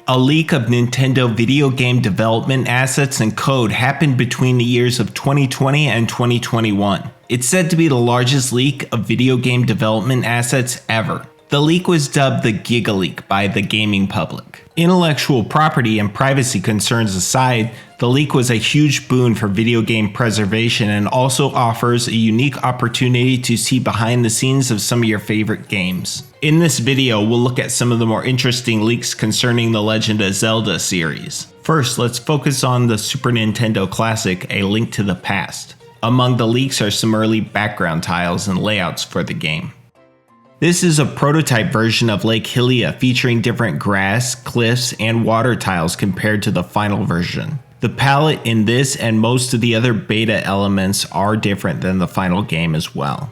A leak of Nintendo video game development assets and code happened between the years of 2020 and 2021. It's said to be the largest leak of video game development assets ever. The leak was dubbed the Giga Leak by the gaming public. Intellectual property and privacy concerns aside, the leak was a huge boon for video game preservation and also offers a unique opportunity to see behind the scenes of some of your favorite games. In this video, we'll look at some of the more interesting leaks concerning the Legend of Zelda series. First, let's focus on the Super Nintendo classic, A Link to the Past. Among the leaks are some early background tiles and layouts for the game. This is a prototype version of Lake Hylia featuring different grass, cliffs, and water tiles compared to the final version. The palette in this and most of the other beta elements are different than the final game as well.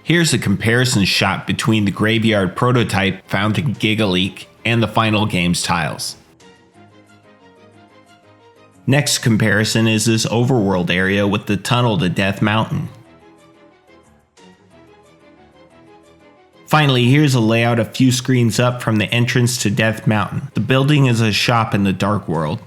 Here's a comparison shot between the graveyard prototype found in Gigaleak and the final game's tiles. Next comparison is this overworld area with the tunnel to Death Mountain. Finally, here's a layout a few screens up from the entrance to Death Mountain. The building is a shop in the Dark World.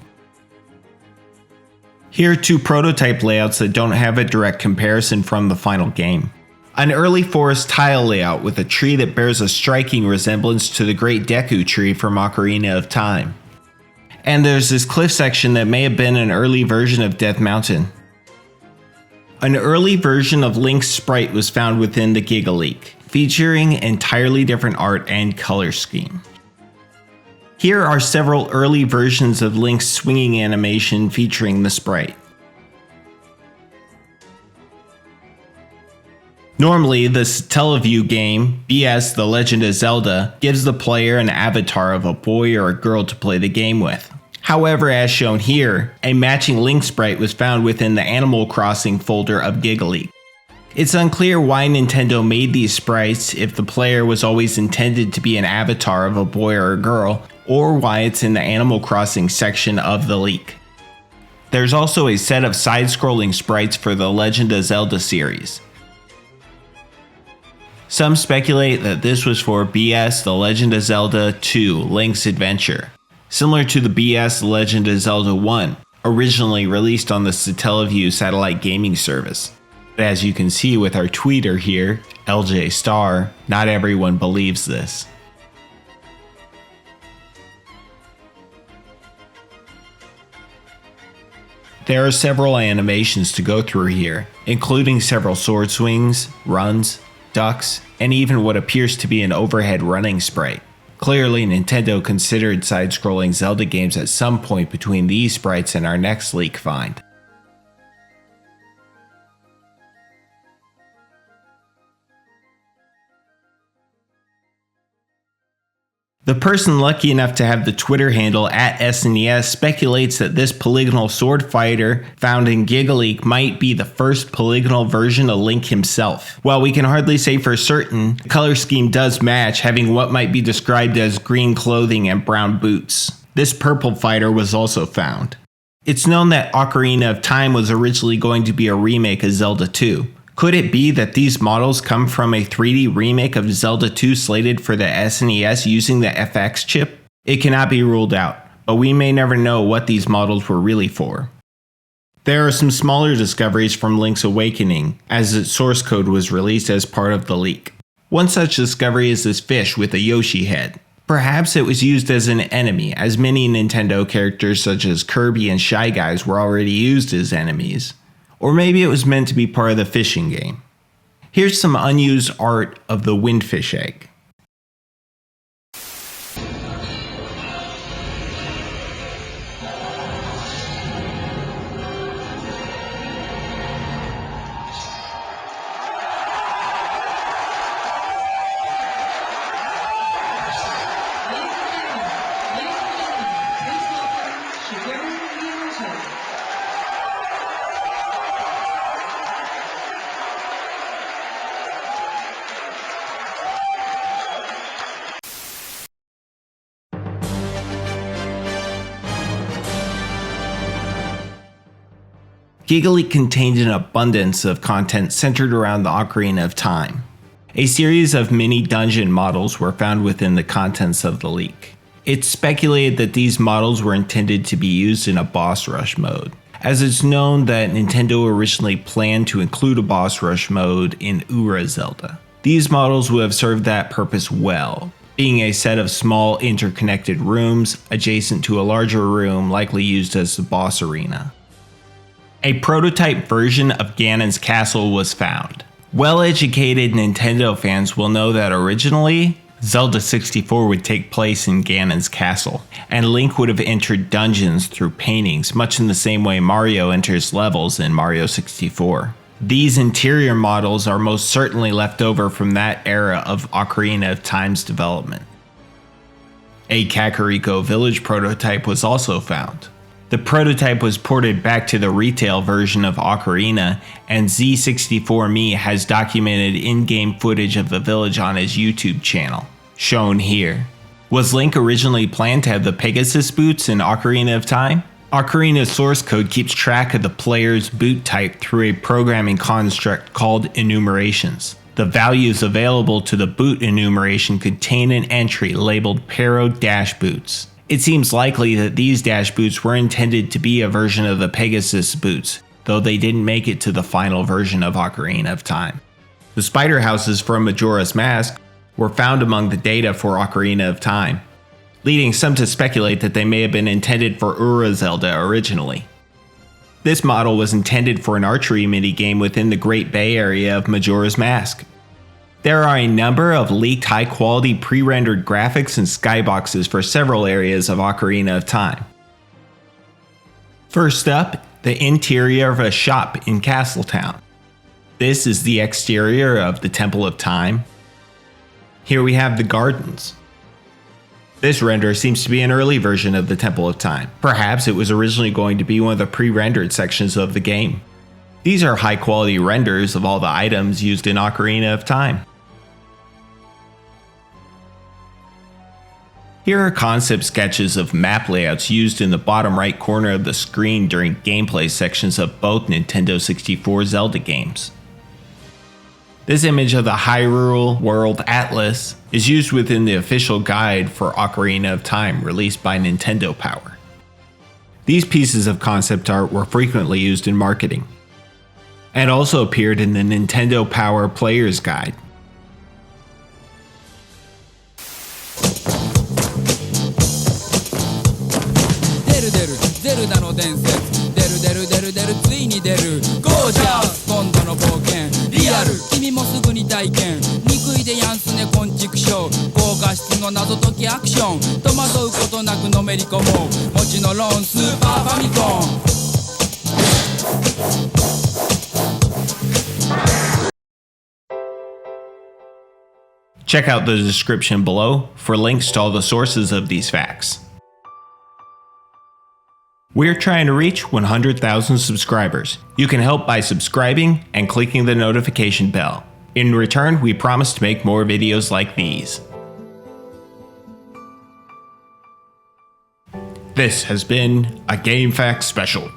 Here are two prototype layouts that don't have a direct comparison from the final game. An early forest tile layout with a tree that bears a striking resemblance to the Great Deku Tree from Ocarina of Time. And there's this cliff section that may have been an early version of Death Mountain. An early version of Link's sprite was found within the Gigaleak, featuring entirely different art and color scheme. Here are several early versions of Link's swinging animation featuring the sprite. Normally, the Satellaview game, BS The Legend of Zelda, gives the player an avatar of a boy or a girl to play the game with. However, as shown here, a matching Link sprite was found within the Animal Crossing folder of Gigaleak. It's unclear why Nintendo made these sprites if the player was always intended to be an avatar of a boy or a girl, or why it's in the Animal Crossing section of the leak. There's also a set of side-scrolling sprites for the Legend of Zelda series. Some speculate that this was for BS The Legend of Zelda 2 Link's Adventure, similar to the BS The Legend of Zelda 1, originally released on the Satellaview satellite gaming service. As you can see with our tweeter here, LJ Star, not everyone believes this. There are several animations to go through here, including several sword swings, runs, ducks, and even what appears to be an overhead running sprite. Clearly, Nintendo considered side-scrolling Zelda games at some point between these sprites and our next leak find. The person lucky enough to have the Twitter handle @SNES speculates that this polygonal sword fighter found in Gigaleak might be the first polygonal version of Link himself. While we can hardly say for certain, the color scheme does match, having what might be described as green clothing and brown boots. This purple fighter was also found. It's known that Ocarina of Time was originally going to be a remake of Zelda 2. Could it be that these models come from a 3D remake of Zelda 2 slated for the SNES using the FX chip? It cannot be ruled out, but we may never know what these models were really for. There are some smaller discoveries from Link's Awakening, as its source code was released as part of the leak. One such discovery is this fish with a Yoshi head. Perhaps it was used as an enemy, as many Nintendo characters such as Kirby and Shy Guys were already used as enemies. Or maybe it was meant to be part of the fishing game. Here's some unused art of the windfish egg. Gigaleak contained an abundance of content centered around the Ocarina of Time. A series of mini dungeon models were found within the contents of the leak. It's speculated that these models were intended to be used in a boss rush mode, as it's known that Nintendo originally planned to include a boss rush mode in Ura Zelda. These models would have served that purpose well, being a set of small interconnected rooms adjacent to a larger room likely used as the boss arena. A prototype version of Ganon's castle was found. Well-educated Nintendo fans will know that originally, Zelda 64 would take place in Ganon's castle, and Link would have entered dungeons through paintings, much in the same way Mario enters levels in Mario 64. These interior models are most certainly left over from that era of Ocarina of Time's development. A Kakariko village prototype was also found. The prototype was ported back to the retail version of Ocarina, and Z64Me has documented in-game footage of the village on his YouTube channel, shown here. Was Link originally planned to have the Pegasus boots in Ocarina of Time? Ocarina's source code keeps track of the player's boot type through a programming construct called enumerations. The values available to the boot enumeration contain an entry labeled Pero Dash Boots. It seems likely that these dash boots were intended to be a version of the Pegasus boots, though they didn't make it to the final version of Ocarina of Time. The spider houses from Majora's Mask were found among the data for Ocarina of Time, leading some to speculate that they may have been intended for Ura Zelda originally. This model was intended for an archery minigame within the Great Bay area of Majora's Mask. There are a number of leaked high-quality pre-rendered graphics and skyboxes for several areas of Ocarina of Time. First up, the interior of a shop in Castletown. This is the exterior of the Temple of Time. Here we have the gardens. This render seems to be an early version of the Temple of Time. Perhaps it was originally going to be one of the pre-rendered sections of the game. These are high-quality renders of all the items used in Ocarina of Time. Here are concept sketches of map layouts used in the bottom right corner of the screen during gameplay sections of both Nintendo 64 Zelda games. This image of the Hyrule World Atlas is used within the official guide for Ocarina of Time released by Nintendo Power. These pieces of concept art were frequently used in marketing, and also appeared in the Nintendo Power Player's Guide. Zelda の伝説出るついに出るゴージャス今度の冒険リアル君もすぐに体験憎いでやんすね昆虫ショー高画質の謎解きアクション戸惑うことなくのめり込もうもちのろんスーパーファミコンCheck out the description below for links to all the sources of these facts. We're trying to reach 100,000 subscribers. You can help by subscribing and clicking the notification bell. In return, we promise to make more videos like these. This has been a Game Facts Special.